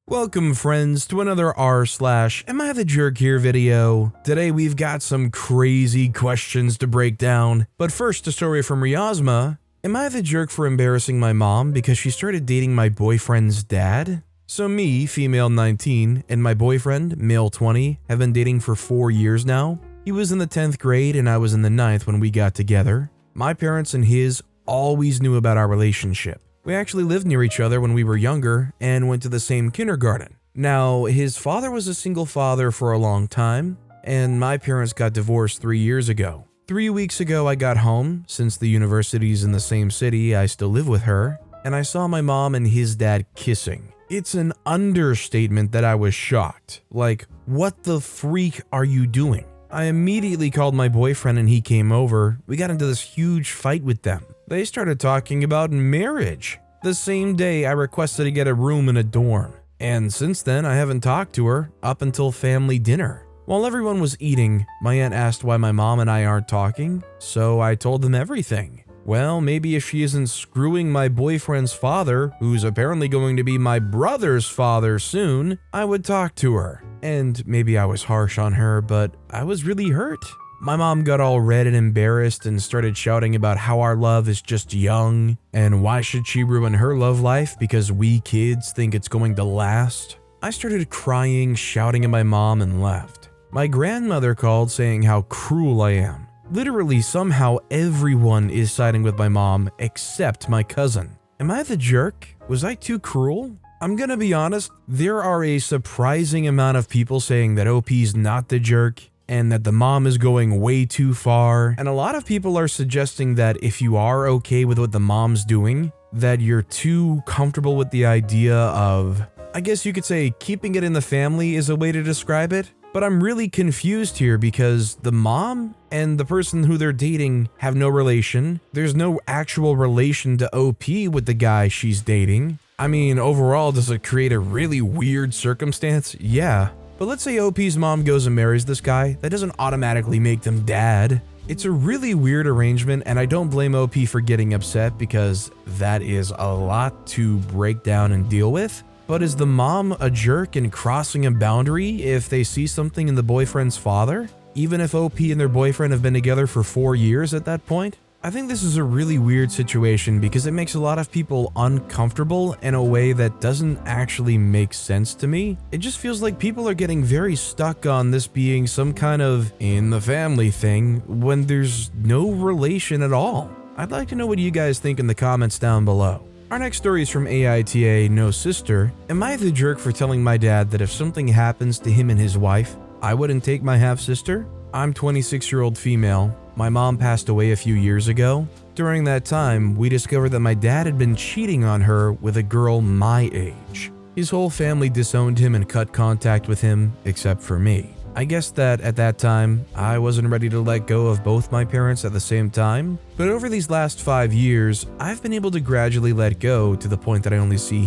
Welcome friends to another rSlash Am I the Jerk Here video. Today we've got some crazy questions to break down, but first a story from Riazma. Am I the jerk for embarrassing my mom because she started dating my boyfriend's dad? So me, female 19, and my boyfriend, male 20, have been dating for 4 years now. He was in the 10th grade and I was in the 9th when we got together. My parents and his always knew about our relationship. We actually lived near each other when we were younger and went to the same kindergarten. Now, his father was a single father for a long time, and my parents got divorced 3 years ago. 3 weeks ago, I got home. Since the university's in the same city, I still live with her, and I saw my mom and his dad kissing. It's an understatement that I was shocked. Like, what the freak are you doing? I immediately called my boyfriend and he came over. We got into this huge fight with them. They started talking about marriage. The same day, I requested to get a room in a dorm. And since then, I haven't talked to her up until family dinner. While everyone was eating, my aunt asked why my mom and I aren't talking, so I told them everything. Well, maybe if she isn't screwing my boyfriend's father, who's apparently going to be my brother's father soon, I would talk to her. And maybe I was harsh on her, but I was really hurt. My mom got all red and embarrassed and started shouting about how our love is just young, and why should she ruin her love life because we kids think it's going to last. I started crying, shouting at my mom, and left. My grandmother called saying how cruel I am. Literally, somehow everyone is siding with my mom except my cousin. Am I the jerk? Was I too cruel? I'm gonna be honest, there are a surprising amount of people saying that OP's not the jerk and that the mom is going way too far. And a lot of people are suggesting that if you are okay with what the mom's doing, that you're too comfortable with the idea of, I guess you could say, keeping it in the family is a way to describe it. But I'm really confused here because the mom and the person who they're dating have no relation. There's no actual relation to OP with the guy she's dating. I mean, overall, does it create a really weird circumstance? Yeah. But let's say OP's mom goes and marries this guy. That doesn't automatically make them dad. It's a really weird arrangement, and I don't blame OP for getting upset because that is a lot to break down and deal with. But is the mom a jerk and crossing a boundary if they see something in the boyfriend's father? Even if OP and their boyfriend have been together for 4 years at that point? I think this is a really weird situation because it makes a lot of people uncomfortable in a way that doesn't actually make sense to me. It just feels like people are getting very stuck on this being some kind of in the family thing when there's no relation at all. I'd like to know what you guys think in the comments down below. Our next story is from AITA No Sister. Am I the jerk for telling my dad that if something happens to him and his wife, I wouldn't take my half-sister? I'm 26-year-old female. My mom passed away a few years ago. During that time, we discovered that my dad had been cheating on her with a girl my age. His whole family disowned him and cut contact with him, except for me. I guess that at that time, I wasn't ready to let go of both my parents at the same time, but over these last 5 years, I've been able to gradually let go to the point that I only see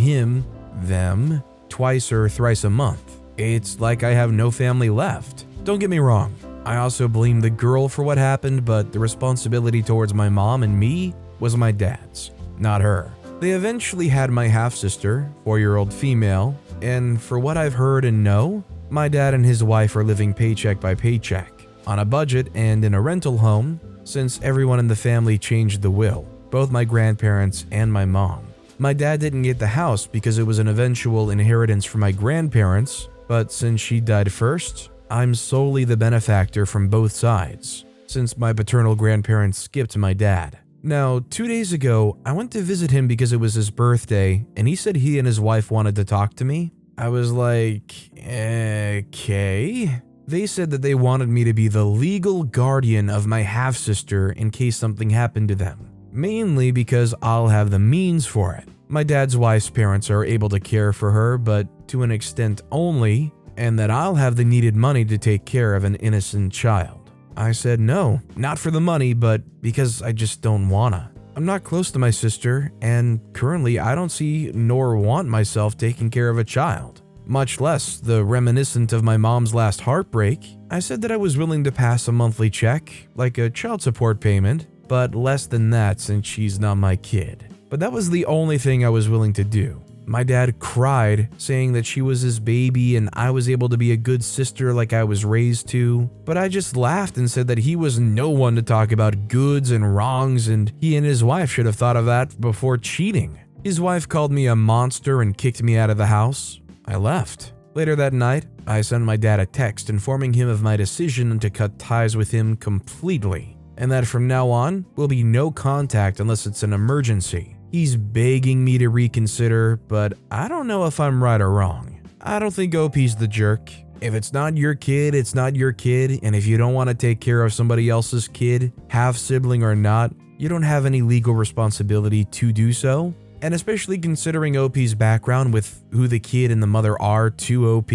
them, twice or thrice a month. It's like I have no family left. Don't get me wrong, I also blame the girl for what happened, but the responsibility towards my mom and me was my dad's, not her. They eventually had my half-sister, 4-year-old female, and for what I've heard and know, my dad and his wife are living paycheck by paycheck, on a budget and in a rental home, since everyone in the family changed the will, both my grandparents and my mom. My dad didn't get the house because it was an eventual inheritance from my grandparents, but since she died first, I'm solely the benefactor from both sides, since my paternal grandparents skipped my dad. Now, 2 days ago, I went to visit him because it was his birthday, and he said he and his wife wanted to talk to me. I was like, okay. They said that they wanted me to be the legal guardian of my half-sister in case something happened to them, mainly because I'll have the means for it. My dad's wife's parents are able to care for her, but to an extent only, and that I'll have the needed money to take care of an innocent child. I said no, not for the money, but because I just don't wanna. I'm not close to my sister, and currently I don't see nor want myself taking care of a child, much less the reminiscent of my mom's last heartbreak. I said that I was willing to pass a monthly check, like a child support payment, but less than that since she's not my kid. But that was the only thing I was willing to do. My dad cried, saying that she was his baby and I was able to be a good sister like I was raised to, but I just laughed and said that he was no one to talk about goods and wrongs and he and his wife should have thought of that before cheating. His wife called me a monster and kicked me out of the house. I left. Later that night, I sent my dad a text informing him of my decision to cut ties with him completely, and that from now on will be no contact unless it's an emergency. He's begging me to reconsider, but I don't know if I'm right or wrong. I don't think OP's the jerk. If it's not your kid, it's not your kid, and if you don't want to take care of somebody else's kid, half-sibling or not, you don't have any legal responsibility to do so. And especially considering OP's background with who the kid and the mother are to OP,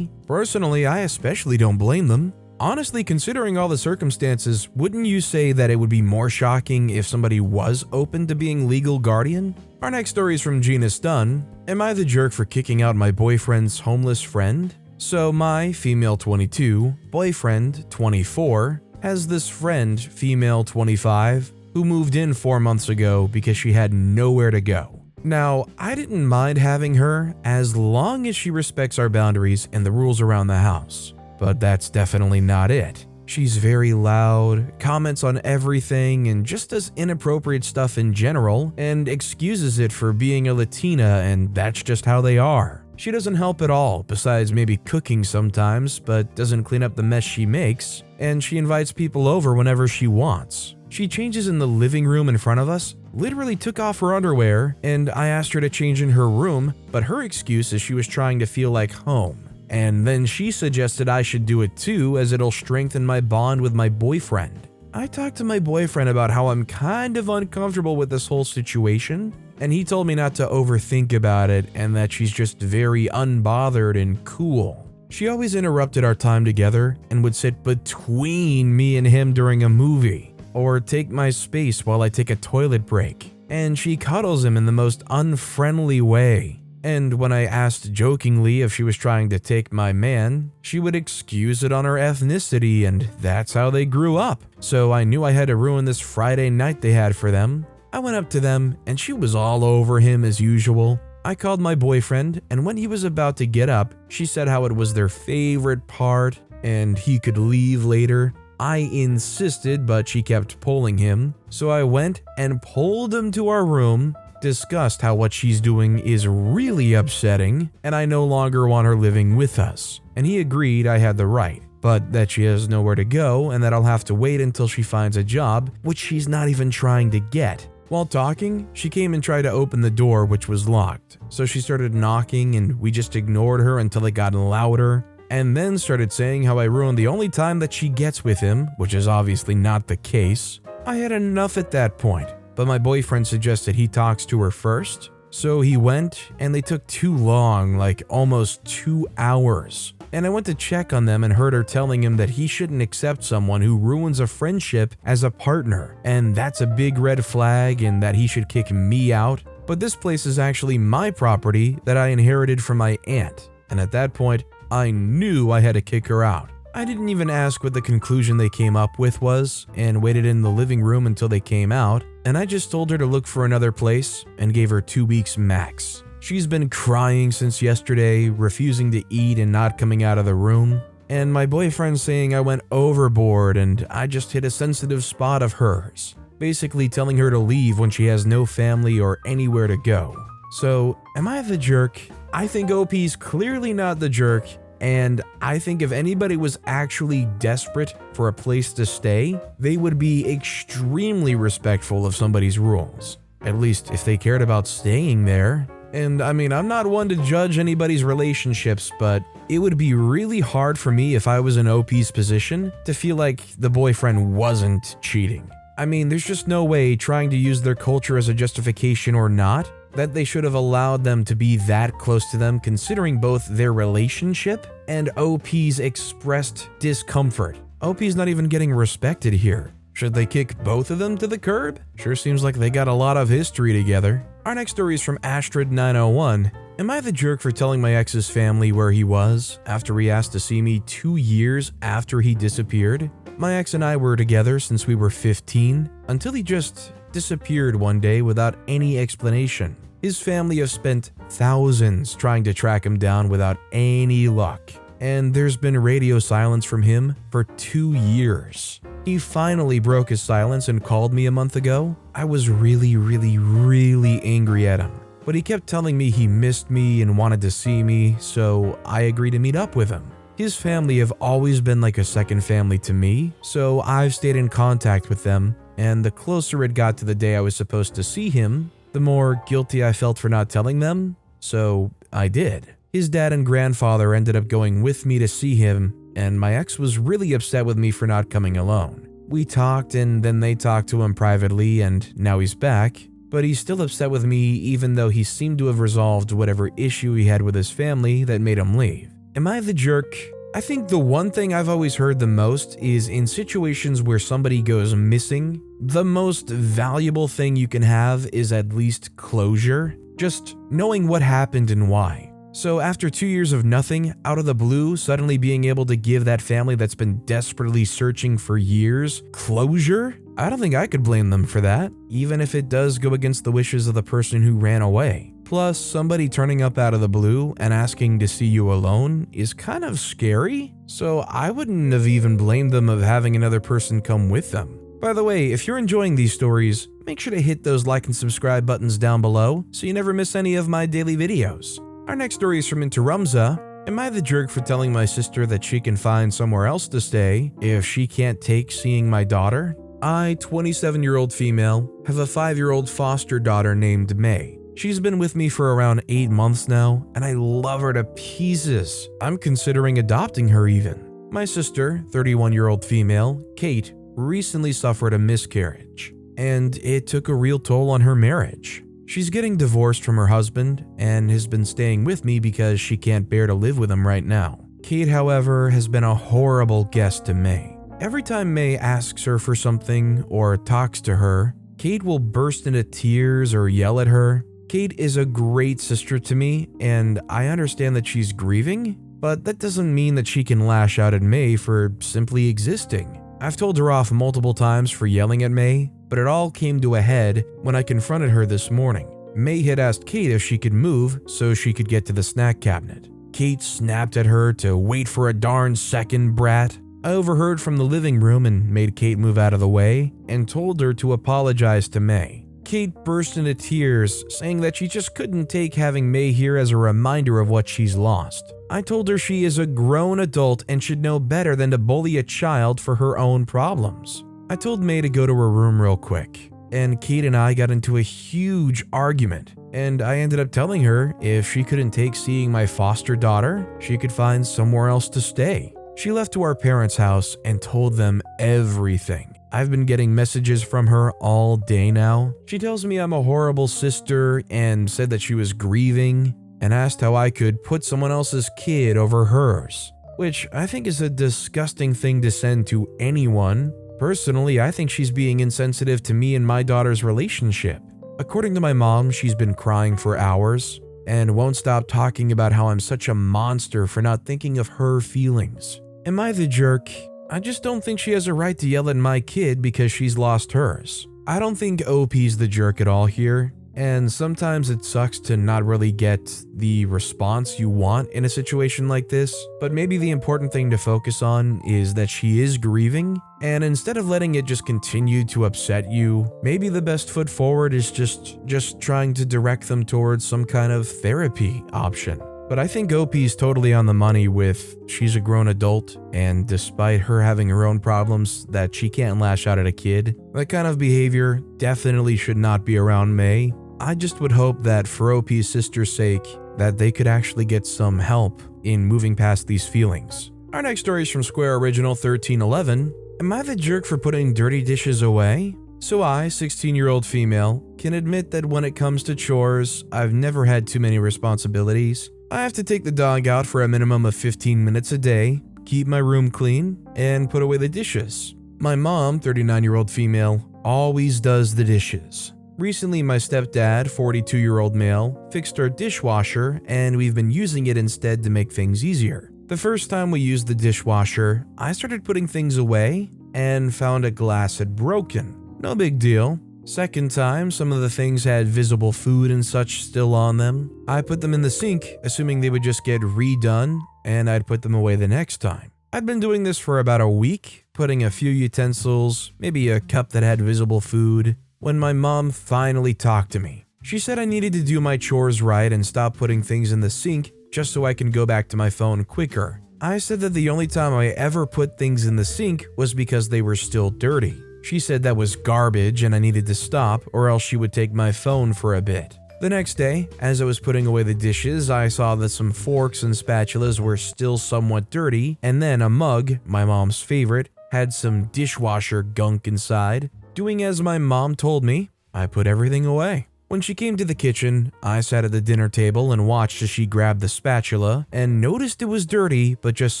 personally, I especially don't blame them. Honestly, considering all the circumstances, wouldn't you say that it would be more shocking if somebody was open to being legal guardian? Our next story is from Gina Stun. Am I the jerk for kicking out my boyfriend's homeless friend? So my, female 22, boyfriend, 24, has this friend, female 25, who moved in 4 months ago because she had nowhere to go. Now, I didn't mind having her as long as she respects our boundaries and the rules around the house, but that's definitely not it. She's very loud, comments on everything, and just does inappropriate stuff in general, and excuses it for being a Latina, and that's just how they are. She doesn't help at all, besides maybe cooking sometimes, but doesn't clean up the mess she makes, and she invites people over whenever she wants. She changes in the living room in front of us, literally took off her underwear, and I asked her to change in her room, but her excuse is she was trying to feel like home. And then she suggested I should do it too, as it'll strengthen my bond with my boyfriend. I talked to my boyfriend about how I'm kind of uncomfortable with this whole situation, and he told me not to overthink about it and that she's just very unbothered and cool. She always interrupted our time together and would sit between me and him during a movie, or take my space while I take a toilet break, and she cuddles him in the most unfriendly way. And when I asked jokingly if she was trying to take my man, she would excuse it on her ethnicity, and that's how they grew up. So I knew I had to ruin this Friday night they had for them. I went up to them, and she was all over him as usual. I called my boyfriend, and when he was about to get up, she said how it was their favorite part, and he could leave later. I insisted, but she kept pulling him, so I went and pulled him to our room, discussed how what she's doing is really upsetting, and I no longer want her living with us. And he agreed I had the right, but that she has nowhere to go and that I'll have to wait until she finds a job, which she's not even trying to get. While talking, she came and tried to open the door, which was locked. So she started knocking, and we just ignored her until it got louder, and then started saying how I ruined the only time that she gets with him, which is obviously not the case. I had enough at that point, but my boyfriend suggested he talks to her first. So he went, and they took too long, like almost 2 hours. And I went to check on them and heard her telling him that he shouldn't accept someone who ruins a friendship as a partner, and that's a big red flag, and that he should kick me out. But this place is actually my property that I inherited from my aunt, and at that point, I knew I had to kick her out. I didn't even ask what the conclusion they came up with was, and waited in the living room until they came out, and I just told her to look for another place and gave her 2 weeks max. She's been crying since yesterday, refusing to eat and not coming out of the room, and my boyfriend saying I went overboard and I just hit a sensitive spot of hers, basically telling her to leave when she has no family or anywhere to go. So, am I the jerk? I think OP's clearly not the jerk, and I think if anybody was actually desperate for a place to stay, they would be extremely respectful of somebody's rules, at least if they cared about staying there. And I mean, I'm not one to judge anybody's relationships, but it would be really hard for me if I was in OP's position to feel like the boyfriend wasn't cheating. I mean, there's just no way, trying to use their culture as a justification or not, that they should have allowed them to be that close to them, considering both their relationship and OP's expressed discomfort. OP's not even getting respected here. Should they kick both of them to the curb? Sure seems like they got a lot of history together. Our next story is from Astrid901. Am I the jerk for telling my ex's family where he was after he asked to see me 2 years after he disappeared? My ex and I were together since we were 15, until he just disappeared one day without any explanation. His family have spent thousands trying to track him down without any luck, and there's been radio silence from him for 2 years. He finally broke his silence and called me a month ago. I was really angry at him, but he kept telling me he missed me and wanted to see me, so I agreed to meet up with him. His family have always been like a second family to me, so I've stayed in contact with them, and the closer it got to the day I was supposed to see him, the more guilty I felt for not telling them, so I did. His dad and grandfather ended up going with me to see him, and my ex was really upset with me for not coming alone. We talked, and then they talked to him privately, and now he's back, but he's still upset with me even though he seemed to have resolved whatever issue he had with his family that made him leave. Am I the jerk? I think the one thing I've always heard the most is in situations where somebody goes missing, the most valuable thing you can have is at least closure, just knowing what happened and why. So after 2 years of nothing, out of the blue, suddenly being able to give that family that's been desperately searching for years closure? I don't think I could blame them for that, even if it does go against the wishes of the person who ran away. Plus, somebody turning up out of the blue and asking to see you alone is kind of scary, so I wouldn't have even blamed them of having another person come with them. By the way, if you're enjoying these stories, make sure to hit those like and subscribe buttons down below so you never miss any of my daily videos. Our next story is from Interumza. Am I the jerk for telling my sister that she can find somewhere else to stay if she can't take seeing my daughter? I, 27-year-old female, have a 5-year-old foster daughter named May. She's been with me for around 8 months now, and I love her to pieces. I'm considering adopting her even. My sister, 31-year-old female, Kate, recently suffered a miscarriage, and it took a real toll on her marriage. She's getting divorced from her husband and has been staying with me because she can't bear to live with him right now. Kate, however, has been a horrible guest to May. Every time May asks her for something or talks to her, Kate will burst into tears or yell at her. Kate is a great sister to me, and I understand that she's grieving, but that doesn't mean that she can lash out at May for simply existing. I've told her off multiple times for yelling at May, but it all came to a head when I confronted her this morning. May had asked Kate if she could move so she could get to the snack cabinet. Kate snapped at her to wait for a darn second, brat. I overheard from the living room and made Kate move out of the way and told her to apologize to May. Kate burst into tears, saying that she just couldn't take having May here as a reminder of what she's lost. I told her she is a grown adult and should know better than to bully a child for her own problems. I told May to go to her room real quick, and Kate and I got into a huge argument, and I ended up telling her if she couldn't take seeing my foster daughter, she could find somewhere else to stay. She left to our parents' house and told them everything. I've been getting messages from her all day now. She tells me I'm a horrible sister and said that she was grieving and asked how I could put someone else's kid over hers, which I think is a disgusting thing to send to anyone. Personally, I think she's being insensitive to me and my daughter's relationship. According to my mom, she's been crying for hours and won't stop talking about how I'm such a monster for not thinking of her feelings. Am I the jerk? I just don't think she has a right to yell at my kid because she's lost hers. I don't think OP's the jerk at all here, and sometimes it sucks to not really get the response you want in a situation like this, but maybe the important thing to focus on is that she is grieving, and instead of letting it just continue to upset you, maybe the best foot forward is just trying to direct them towards some kind of therapy option. But I think OP's totally on the money with she's a grown adult, and despite her having her own problems that she can't lash out at a kid, that kind of behavior definitely should not be around May. I just would hope that for OP's sister's sake, that they could actually get some help in moving past these feelings. Our next story is from Square Original 1311. Am I the jerk for putting dirty dishes away? So I, 16-year-old female, can admit that when it comes to chores, I've never had too many responsibilities. I have to take the dog out for a minimum of 15 minutes a day, keep my room clean, and put away the dishes. My mom, 39-year-old female, always does the dishes. Recently, my stepdad, 42-year-old male, fixed our dishwasher, and we've been using it instead to make things easier. The first time we used the dishwasher, I started putting things away and found a glass had broken. No big deal. Second time, some of the things had visible food and such still on them. I put them in the sink, assuming they would just get redone, and I'd put them away the next time. I'd been doing this for about a week, putting a few utensils, maybe a cup that had visible food, when my mom finally talked to me. She said I needed to do my chores right and stop putting things in the sink just so I can go back to my phone quicker. I said that the only time I ever put things in the sink was because they were still dirty. She said that was garbage and I needed to stop, or else she would take my phone for a bit. The next day, as I was putting away the dishes, I saw that some forks and spatulas were still somewhat dirty, and then a mug, my mom's favorite, had some dishwasher gunk inside. Doing as my mom told me, I put everything away. When she came to the kitchen, I sat at the dinner table and watched as she grabbed the spatula and noticed it was dirty, but just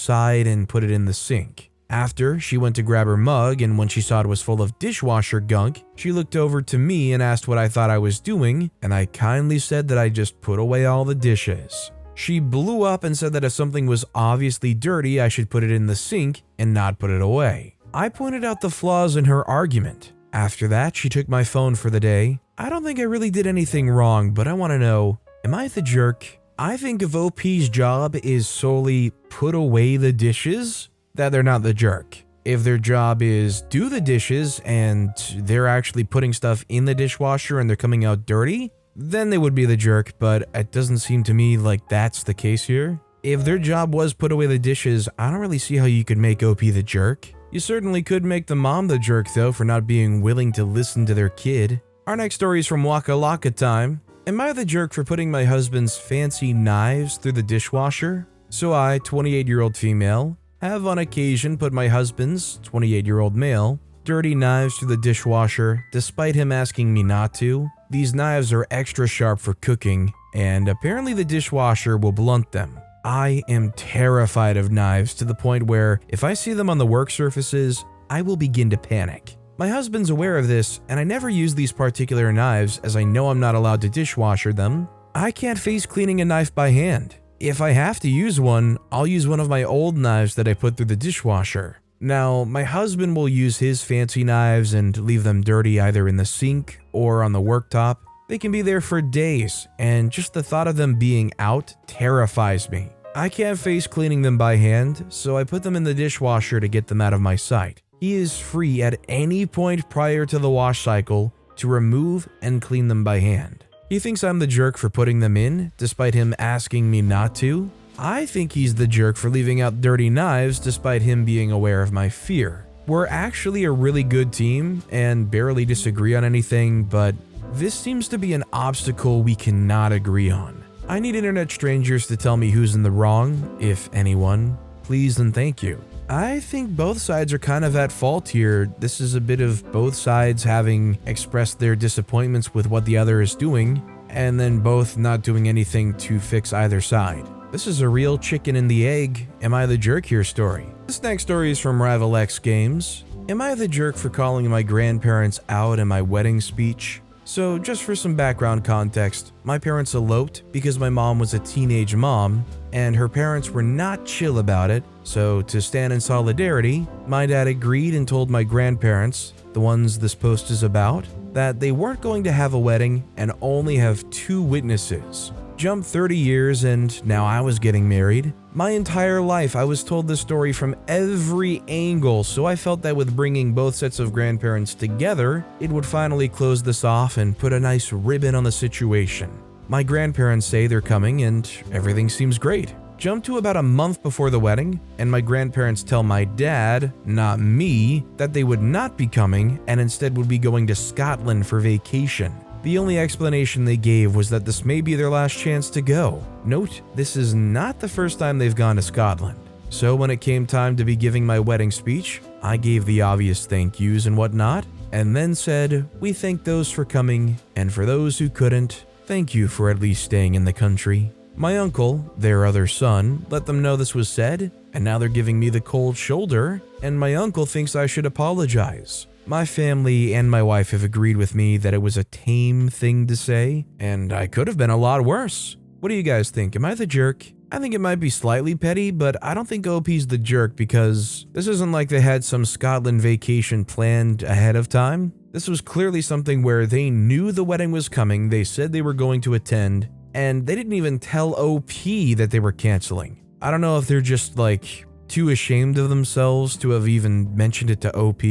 sighed and put it in the sink. After, she went to grab her mug, and when she saw it was full of dishwasher gunk, she looked over to me and asked what I thought I was doing, and I kindly said that I just put away all the dishes. She blew up and said that if something was obviously dirty, I should put it in the sink and not put it away. I pointed out the flaws in her argument. After that, she took my phone for the day. I don't think I really did anything wrong, but I want to know, am I the jerk? I think if OP's job is solely put away the dishes, that they're not the jerk. If their job is do the dishes and they're actually putting stuff in the dishwasher and they're coming out dirty, then they would be the jerk, but it doesn't seem to me like that's the case here. If their job was put away the dishes, I don't really see how you could make OP the jerk. You certainly could make the mom the jerk though for not being willing to listen to their kid. Our next story is from Waka Laka Time. Am I the jerk for putting my husband's fancy knives through the dishwasher? So I, 28-year-old female, have on occasion put my husband's, 28-year-old male, dirty knives through the dishwasher despite him asking me not to. These knives are extra sharp for cooking, and apparently the dishwasher will blunt them. I am terrified of knives to the point where if I see them on the work surfaces, I will begin to panic. My husband's aware of this, and I never use these particular knives as I know I'm not allowed to dishwasher them. I can't face cleaning a knife by hand. If I have to use one, I'll use one of my old knives that I put through the dishwasher. Now, my husband will use his fancy knives and leave them dirty either in the sink or on the worktop. They can be there for days, and just the thought of them being out terrifies me. I can't face cleaning them by hand, so I put them in the dishwasher to get them out of my sight. He is free at any point prior to the wash cycle to remove and clean them by hand. He thinks I'm the jerk for putting them in, despite him asking me not to. I think he's the jerk for leaving out dirty knives despite him being aware of my fear. We're actually a really good team and barely disagree on anything, but this seems to be an obstacle we cannot agree on. I need internet strangers to tell me who's in the wrong, if anyone. Please and thank you. I think both sides are kind of at fault here. This is a bit of both sides having expressed their disappointments with what the other is doing, and then both not doing anything to fix either side. This is a real chicken and the egg, am I the jerk here story. This next story is from Rival X Games. Am I the jerk for calling my grandparents out in my wedding speech? So just for some background context, my parents eloped because my mom was a teenage mom, and her parents were not chill about it, so to stand in solidarity, my dad agreed and told my grandparents, the ones this post is about, that they weren't going to have a wedding and only have 2 witnesses. Jump 30 years and now I was getting married. My entire life I was told this story from every angle, so I felt that with bringing both sets of grandparents together, it would finally close this off and put a nice ribbon on the situation. My grandparents say they're coming and everything seems great. Jump to about a month before the wedding, and my grandparents tell my dad, not me, that they would not be coming and instead would be going to Scotland for vacation. The only explanation they gave was that this may be their last chance to go. Note, this is not the first time they've gone to Scotland. So when it came time to be giving my wedding speech, I gave the obvious thank yous and whatnot, and then said, we thank those for coming, and for those who couldn't, thank you for at least staying in the country. My uncle, their other son, let them know this was said, and now they're giving me the cold shoulder, and my uncle thinks I should apologize. My family and my wife have agreed with me that it was a tame thing to say, and I could have been a lot worse. What do you guys think? Am I the jerk? I think it might be slightly petty, but I don't think OP's the jerk because this isn't like they had some Scotland vacation planned ahead of time. This was clearly something where they knew the wedding was coming, they said they were going to attend, and they didn't even tell OP that they were canceling. I don't know if they're just like too ashamed of themselves to have even mentioned it to OP,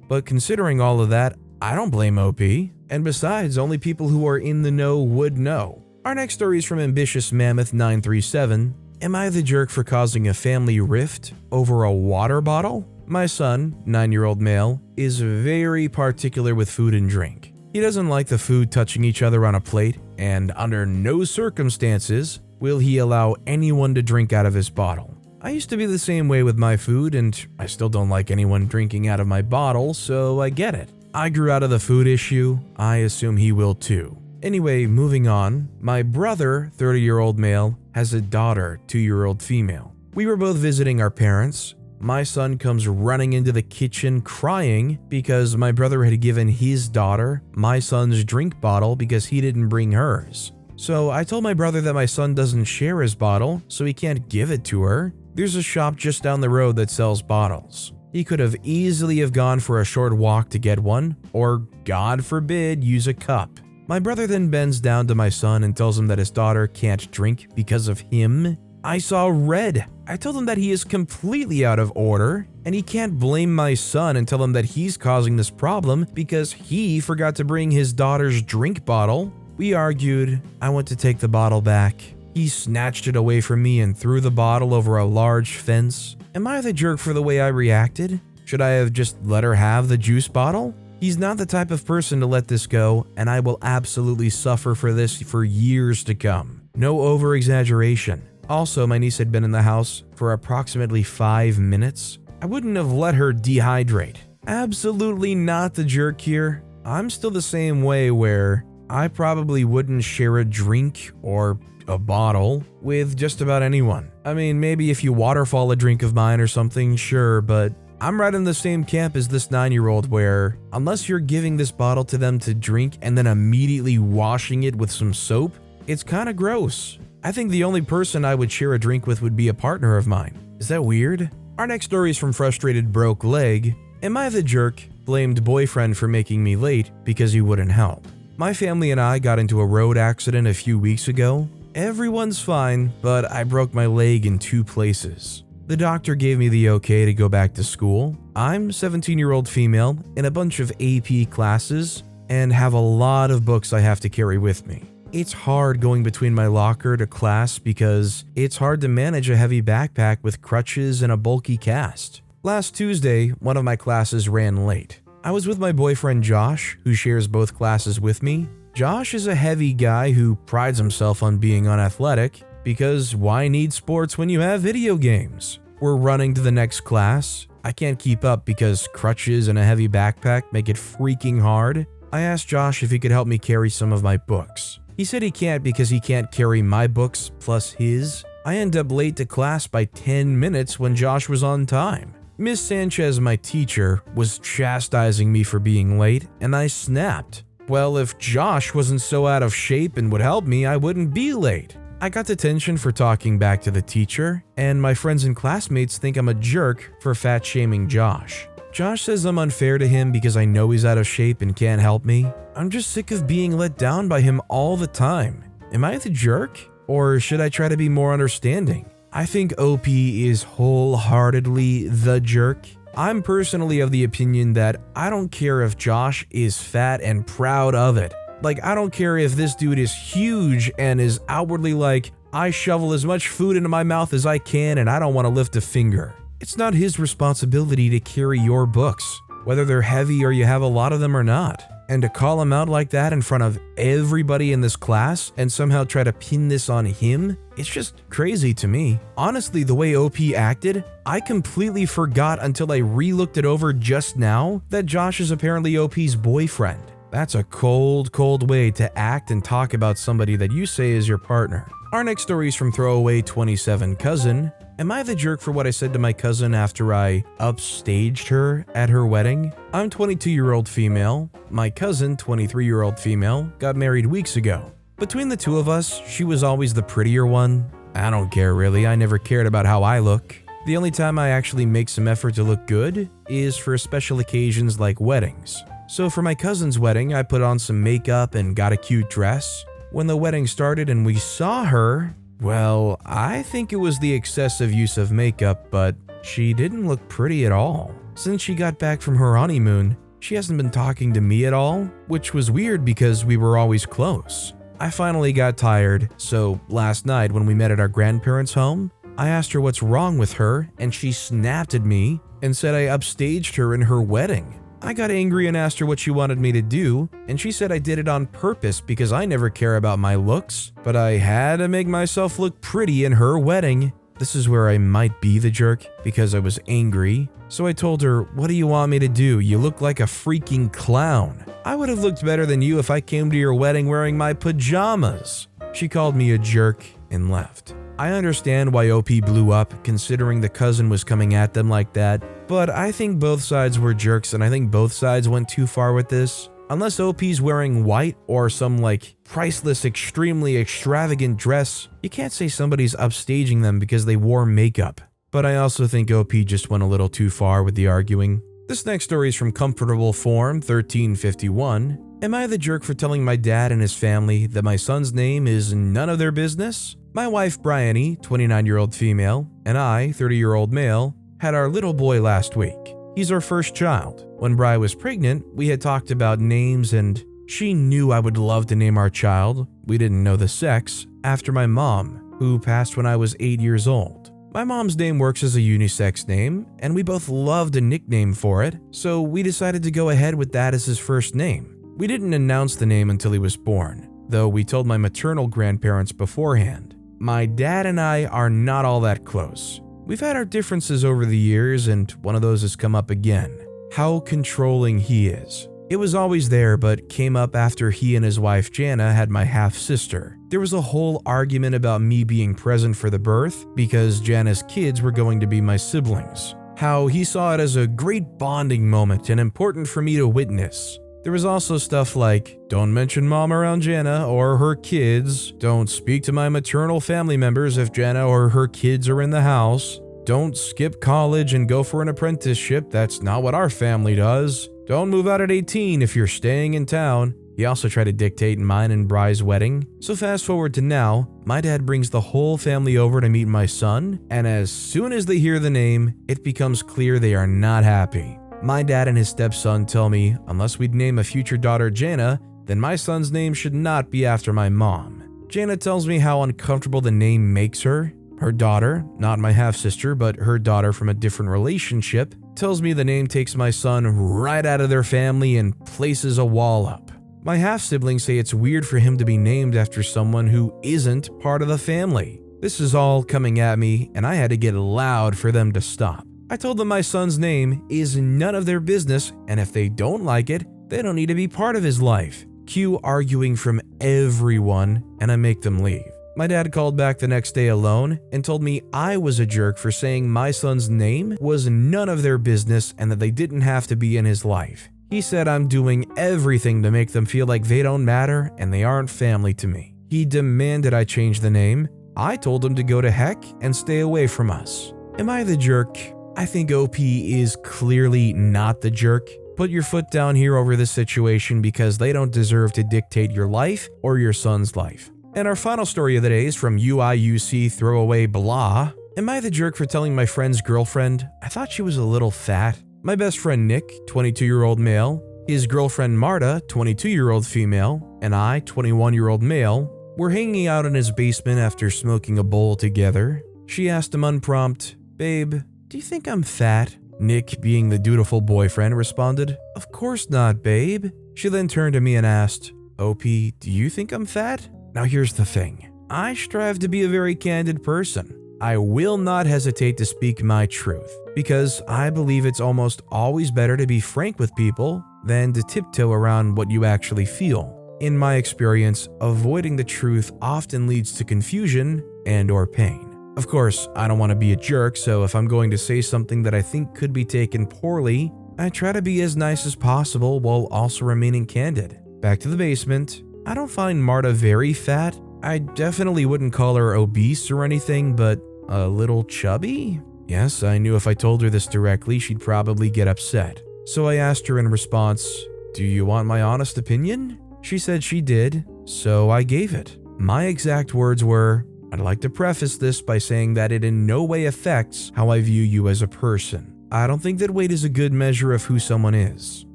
but considering all of that, I don't blame OP. And besides, only people who are in the know would know. Our next story is from Ambitious Mammoth 937. Am I the jerk for causing a family rift over a water bottle? My son, 9-year-old male, is very particular with food and drink. He doesn't like the food touching each other on a plate, and under no circumstances will he allow anyone to drink out of his bottle. I used to be the same way with my food, and I still don't like anyone drinking out of my bottle, so I get it. I grew out of the food issue, I assume he will too. Anyway, moving on, my brother, 30-year-old male, has a daughter, 2-year-old female. We were both visiting our parents. My son comes running into the kitchen crying because my brother had given his daughter my son's drink bottle because he didn't bring hers. So I told my brother that my son doesn't share his bottle, so he can't give it to her. There's a shop just down the road that sells bottles. He could have easily have gone for a short walk to get one, or God forbid, use a cup. My brother then bends down to my son and tells him that his daughter can't drink because of him. I saw red. I told him that he is completely out of order, and he can't blame my son and tell him that he's causing this problem because he forgot to bring his daughter's drink bottle. We argued. I went to take the bottle back. He snatched it away from me and threw the bottle over a large fence. Am I the jerk for the way I reacted? Should I have just let her have the juice bottle? He's not the type of person to let this go, and I will absolutely suffer for this for years to come. No over-exaggeration. Also, my niece had been in the house for approximately 5 minutes. I wouldn't have let her dehydrate. Absolutely not the jerk here. I'm still the same way where I probably wouldn't share a drink or a bottle with just about anyone. I mean, maybe if you waterfall a drink of mine or something, sure, but I'm right in the same camp as this 9-year-old where, unless you're giving this bottle to them to drink and then immediately washing it with some soap, it's kind of gross. I think the only person I would share a drink with would be a partner of mine. Is that weird? Our next story is from Frustrated Broke Leg. Am I the jerk? Blamed boyfriend for making me late because he wouldn't help. My family and I got into a road accident a few weeks ago. Everyone's fine, but I broke my leg in 2 places. The doctor gave me the okay to go back to school. I'm 17-year-old female in a bunch of AP classes and have a lot of books I have to carry with me. It's hard going between my locker to class because it's hard to manage a heavy backpack with crutches and a bulky cast. Last Tuesday, one of my classes ran late. I was with my boyfriend Josh, who shares both classes with me. Josh is a heavy guy who prides himself on being unathletic because why need sports when you have video games? We're running to the next class. I can't keep up because crutches and a heavy backpack make it freaking hard. I asked Josh if he could help me carry some of my books. He said he can't because he can't carry my books plus his. I end up late to class by 10 minutes when Josh was on time. Miss Sanchez, my teacher, was chastising me for being late, and I snapped. Well, if Josh wasn't so out of shape and would help me, I wouldn't be late. I got detention for talking back to the teacher, and my friends and classmates think I'm a jerk for fat-shaming Josh. Josh says I'm unfair to him because I know he's out of shape and can't help me. I'm just sick of being let down by him all the time. Am I the jerk? Or should I try to be more understanding? I think OP is wholeheartedly the jerk. I'm personally of the opinion that I don't care if Josh is fat and proud of it. Like, I don't care if this dude is huge and is outwardly like, I shovel as much food into my mouth as I can and I don't want to lift a finger. It's not his responsibility to carry your books, whether they're heavy or you have a lot of them or not. And to call him out like that in front of everybody in this class and somehow try to pin this on him, it's just crazy to me. Honestly, the way OP acted, I completely forgot until I re-looked it over just now that Josh is apparently OP's boyfriend. That's a cold, cold way to act and talk about somebody that you say is your partner. Our next story is from Throwaway 27 Cousin. Am I the jerk for what I said to my cousin after I upstaged her at her wedding? I'm 22-year-old female. My cousin, 23-year-old female, got married weeks ago. Between the two of us, she was always the prettier one. I don't care really, I never cared about how I look. The only time I actually make some effort to look good is for special occasions like weddings. So for my cousin's wedding, I put on some makeup and got a cute dress. When the wedding started and we saw her, well, I think it was the excessive use of makeup, but she didn't look pretty at all. Since she got back from her honeymoon, she hasn't been talking to me at all, which was weird because we were always close. I finally got tired, so last night when we met at our grandparents' home, I asked her what's wrong with her, and she snapped at me and said I upstaged her in her wedding. I got angry and asked her what she wanted me to do, and she said I did it on purpose because I never care about my looks, but I had to make myself look pretty in her wedding. This is where I might be the jerk because I was angry. So I told her, "What do you want me to do? You look like a freaking clown. I would have looked better than you if I came to your wedding wearing my pajamas." She called me a jerk and left. I understand why OP blew up considering the cousin was coming at them like that, but I think both sides were jerks and I think both sides went too far with this. Unless OP's wearing white or some priceless, extremely extravagant dress, you can't say somebody's upstaging them because they wore makeup. But I also think OP just went a little too far with the arguing. This next story is from Comfortable Form 1351. Am I the jerk for telling my dad and his family that my son's name is none of their business? My wife Bryony, 29-year-old female, and I, 30-year-old male, had our little boy last week. He's our first child. When Bri was pregnant, we had talked about names and she knew I would love to name our child, we didn't know the sex, after my mom, who passed when I was 8 years old. My mom's name works as a unisex name, and we both loved a nickname for it, so we decided to go ahead with that as his first name. We didn't announce the name until he was born, though we told my maternal grandparents beforehand. My dad and I are not all that close. We've had our differences over the years, and one of those has come up again. How controlling he is. It was always there, but came up after he and his wife Jana had my half-sister. There was a whole argument about me being present for the birth because Jana's kids were going to be my siblings. How he saw it as a great bonding moment and important for me to witness. There was also stuff like, don't mention mom around Jana or her kids, don't speak to my maternal family members if Jana or her kids are in the house, don't skip college and go for an apprenticeship, that's not what our family does, don't move out at 18 if you're staying in town. He also tried to dictate mine and Bry's wedding. So fast forward to now, my dad brings the whole family over to meet my son, and as soon as they hear the name, it becomes clear they are not happy. My dad and his stepson tell me, unless we'd name a future daughter Jana, then my son's name should not be after my mom. Jana tells me how uncomfortable the name makes her. Her daughter, not my half-sister, but her daughter from a different relationship, tells me the name takes my son right out of their family and places a wall up. My half-siblings say it's weird for him to be named after someone who isn't part of the family. This is all coming at me, and I had to get loud for them to stop. I told them my son's name is none of their business, and if they don't like it, they don't need to be part of his life. Cue arguing from everyone, and I make them leave. My dad called back the next day alone and told me I was a jerk for saying my son's name was none of their business and that they didn't have to be in his life. He said I'm doing everything to make them feel like they don't matter and they aren't family to me. He demanded I change the name. I told him to go to heck and stay away from us. Am I the jerk? I think OP is clearly not the jerk. Put your foot down here over this situation because they don't deserve to dictate your life or your son's life. And our final story of the day is from UIUC Throwaway Blah. Am I the jerk for telling my friend's girlfriend I thought she was a little fat? My best friend Nick, 22-year-old male, his girlfriend Marta, 22-year-old female, and I, 21-year-old male, were hanging out in his basement after smoking a bowl together. She asked him unprompted, "Babe, do you think I'm fat?" Nick, being the dutiful boyfriend, responded, "Of course not, babe." She then turned to me and asked, "OP, do you think I'm fat?" Now here's the thing. I strive to be a very candid person. I will not hesitate to speak my truth, because I believe it's almost always better to be frank with people than to tiptoe around what you actually feel. In my experience, avoiding the truth often leads to confusion and/or pain. Of course, I don't want to be a jerk, so if I'm going to say something that I think could be taken poorly, I try to be as nice as possible while also remaining candid. Back to the basement. I don't find Marta very fat, I definitely wouldn't call her obese or anything, but a little chubby? Yes, I knew if I told her this directly, she'd probably get upset. So I asked her in response, "Do you want my honest opinion?" She said she did, so I gave it. My exact words were, "I'd like to preface this by saying that it in no way affects how I view you as a person. I don't think that weight is a good measure of who someone is.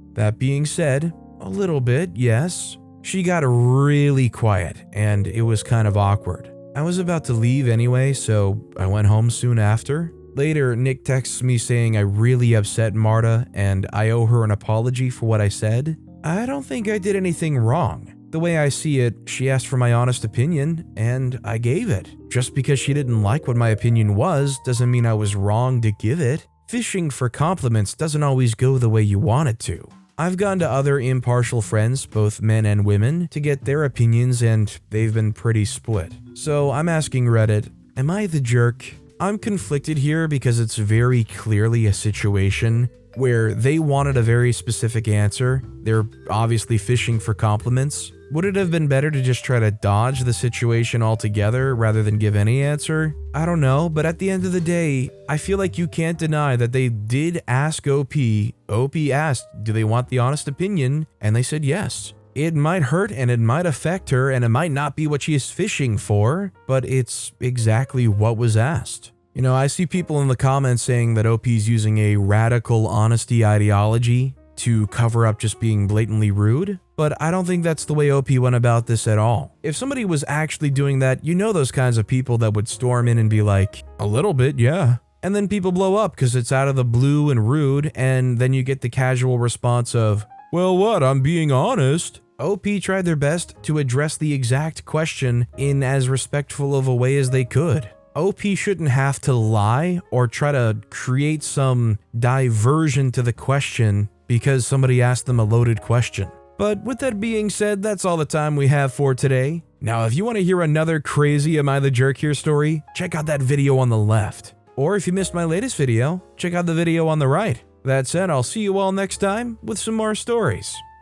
That being said, a little bit, yes." She got really quiet, and it was kind of awkward. I was about to leave anyway, so I went home soon after. Later, Nick texts me saying I really upset Marta and I owe her an apology for what I said. I don't think I did anything wrong. The way I see it, she asked for my honest opinion, and I gave it. Just because she didn't like what my opinion was doesn't mean I was wrong to give it. Fishing for compliments doesn't always go the way you want it to. I've gone to other impartial friends, both men and women, to get their opinions, and they've been pretty split. So I'm asking Reddit, am I the jerk? I'm conflicted here because it's very clearly a situation where they wanted a very specific answer. They're obviously fishing for compliments. Would it have been better to just try to dodge the situation altogether rather than give any answer? I don't know, but at the end of the day, I feel like you can't deny that they did ask OP. OP asked, do they want the honest opinion? And they said yes. It might hurt and it might affect her and it might not be what she is fishing for, but it's exactly what was asked. You know, I see people in the comments saying that OP's using a radical honesty ideology to cover up just being blatantly rude, but I don't think that's the way OP went about this at all. If somebody was actually doing that, you know those kinds of people that would storm in and be like, a little bit, yeah. And then people blow up because it's out of the blue and rude, and then you get the casual response of, well, what, I'm being honest. OP tried their best to address the exact question in as respectful of a way as they could. OP shouldn't have to lie or try to create some diversion to the question because somebody asked them a loaded question. But with that being said, that's all the time we have for today. Now, if you want to hear another crazy Am I the Jerk Here story, check out that video on the left. Or if you missed my latest video, check out the video on the right. That said, I'll see you all next time with some more stories.